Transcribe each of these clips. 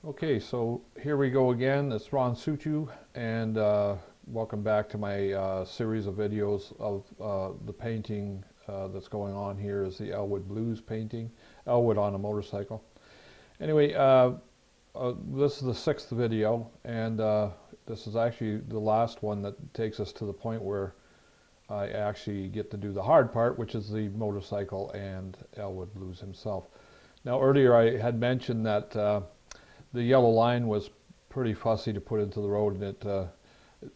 Okay, so here we go again. It's Ron Suchiu, and welcome back to my series of videos of the painting that's going on here. Is the Elwood Blues painting, Elwood on a motorcycle. Anyway, this is the 6th video, and this is actually the last one that takes us to the point where I actually get to do the hard part, which is the motorcycle and Elwood Blues himself. Now, earlier I had mentioned that the yellow line was pretty fussy to put into the road, and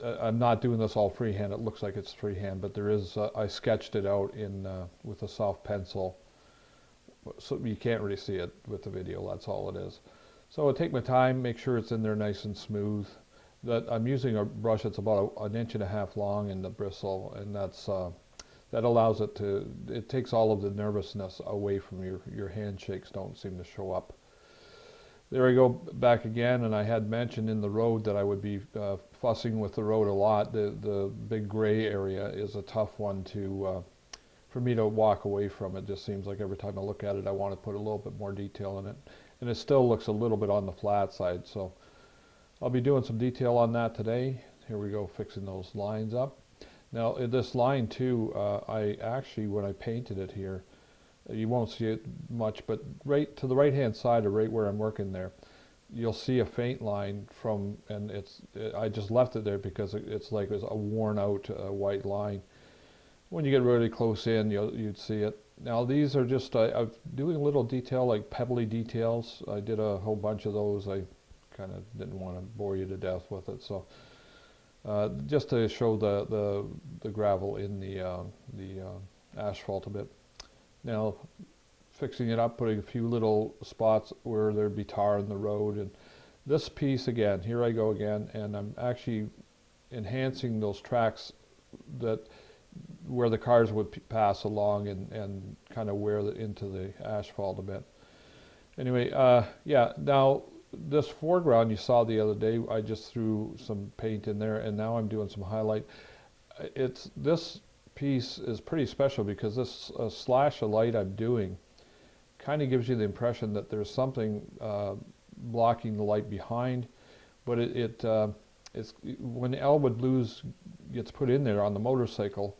I'm not doing this all freehand. It looks like it's freehand, but there is I sketched it out in with a soft pencil, so you can't really see it with the video. That's all it is. So I take my time, make sure it's in there nice and smooth. That I'm using a brush that's about an inch and a half long in the bristle, and that allows it to. It takes all of the nervousness away from your handshakes. Don't seem to show up. There we go back again, and I had mentioned in the road that I would be fussing with the road a lot. The big gray area is a tough one for me to walk away from. It just seems like every time I look at it, I want to put a little bit more detail in it, and it still looks a little bit on the flat side. So I'll be doing some detail on that today. Here we go, fixing those lines up. Now this line too, I actually, when I painted it here, you won't see it much, but right to the right hand side, or right where I'm working there, you'll see a faint line from, and I just left it there because it's like it's a worn out white line. When you get really close in, you'd see it. Now these are just I'm doing a little detail, like pebbly details. I did a whole bunch of those. I kind of didn't want to bore you to death with it, so just to show the gravel in the asphalt a bit. Now, fixing it up, putting a few little spots where there'd be tar in the road, and this piece again, here I go again, and I'm actually enhancing those tracks that where the cars would pass along and kind of wear into the asphalt a bit. Anyway, yeah, now this foreground you saw the other day, I just threw some paint in there, and now I'm doing some highlight. This piece is pretty special because this slash of light I'm doing kind of gives you the impression that there's something blocking the light behind, but it's when Elwood Blues gets put in there on the motorcycle,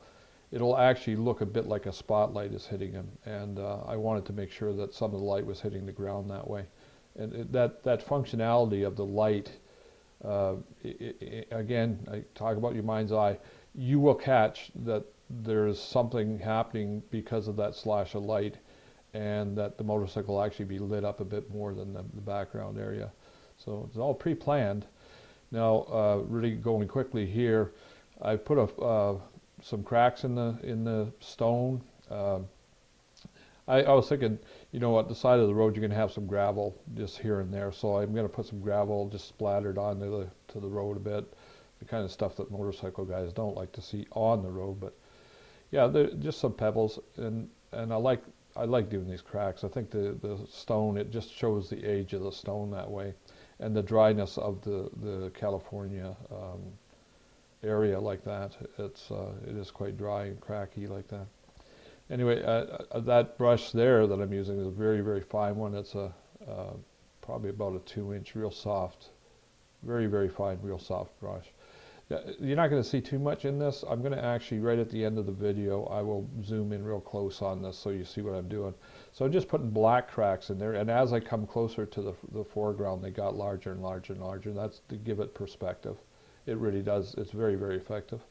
it'll actually look a bit like a spotlight is hitting him, and I wanted to make sure that some of the light was hitting the ground that way, and that functionality of the light, again, I talk about your mind's eye, you will catch that there's something happening because of that slash of light, and that the motorcycle will actually be lit up a bit more than the background area. So it's all pre-planned. Now, really going quickly here, I put some cracks in the stone. I was thinking, you know, at the side of the road you're going to have some gravel just here and there, so I'm going to put some gravel just splattered onto the road a bit. The kind of stuff that motorcycle guys don't like to see on the road, but yeah, just some pebbles, and I like doing these cracks. I think the stone, it just shows the age of the stone that way, and the dryness of the California area like that. It is quite dry and cracky like that. Anyway, that brush there that I'm using is a very, very fine one. It's probably about a 2-inch, real soft, very, very fine, real soft brush. You're not going to see too much in this. I'm going to actually, right at the end of the video, I will zoom in real close on this so you see what I'm doing. So I'm just putting black cracks in there, and as I come closer to the foreground, they got larger and larger and larger. That's to give it perspective. It really does. It's very, very effective.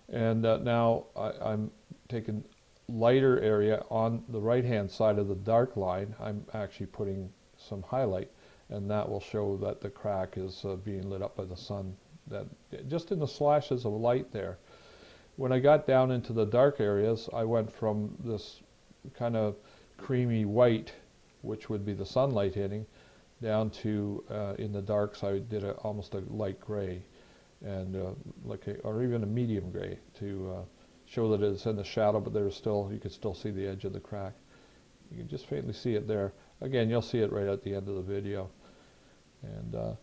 And now I'm taking lighter area on the right-hand side of the dark line. I'm actually putting some highlight, and that will show that the crack is being lit up by the sun. That just in the slashes of light there. When I got down into the dark areas, I went from this kind of creamy white, which would be the sunlight hitting, down to in the darks I did almost a light gray, and or even a medium gray to show that it's in the shadow, but you can still see the edge of the crack. You can just faintly see it there. Again, you'll see it right at the end of the video. And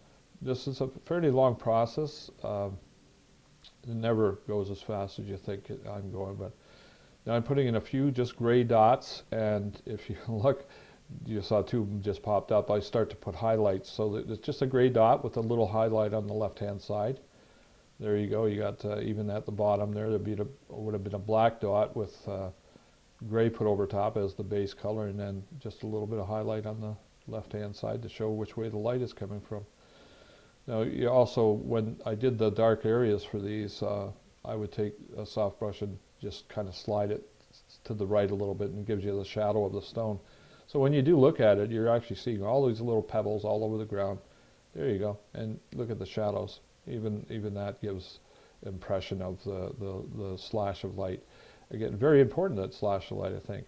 this is a fairly long process. It never goes as fast as you think I'm going, but now I'm putting in a few just gray dots, and if you look, you saw two of them just popped up. I start to put highlights, so that it's just a gray dot with a little highlight on the left-hand side. There you go. You got even at the bottom there, would have been a black dot with gray put over top as the base color, and then just a little bit of highlight on the left-hand side to show which way the light is coming from. Now, you also, when I did the dark areas for these, I would take a soft brush and just kind of slide it to the right a little bit, and it gives you the shadow of the stone. So when you do look at it, you're actually seeing all these little pebbles all over the ground. There you go. And look at the shadows. Even that gives impression of the slash of light. Again, very important, that slash of light, I think.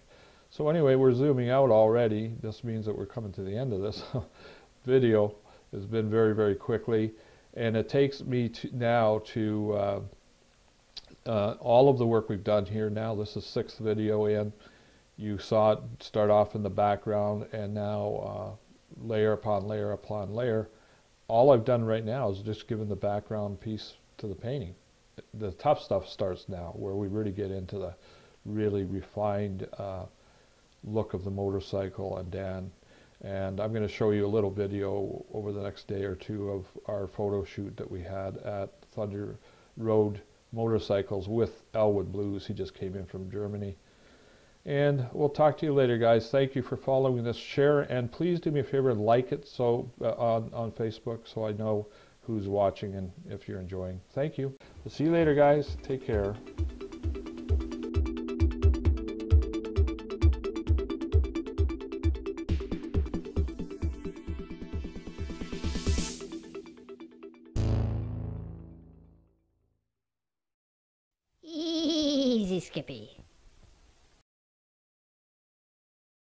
So anyway, we're zooming out already. This means that we're coming to the end of this video. It's been very, very quickly. And it takes me now to all of the work we've done here now. This is 6th video in. You saw it start off in the background, and now layer upon layer upon layer. All I've done right now is just given the background piece to the painting. The tough stuff starts now, where we really get into the really refined look of the motorcycle and Dan. And I'm going to show you a little video over the next day or two of our photo shoot that we had at Thunder Road Motorcycles with Elwood Blues. He just came in from Germany. And we'll talk to you later, guys. Thank you for following this. Share, and please do me a favor and like it on Facebook, so I know who's watching and if you're enjoying. Thank you. We'll see you later, guys. Take care. Easy, Skippy.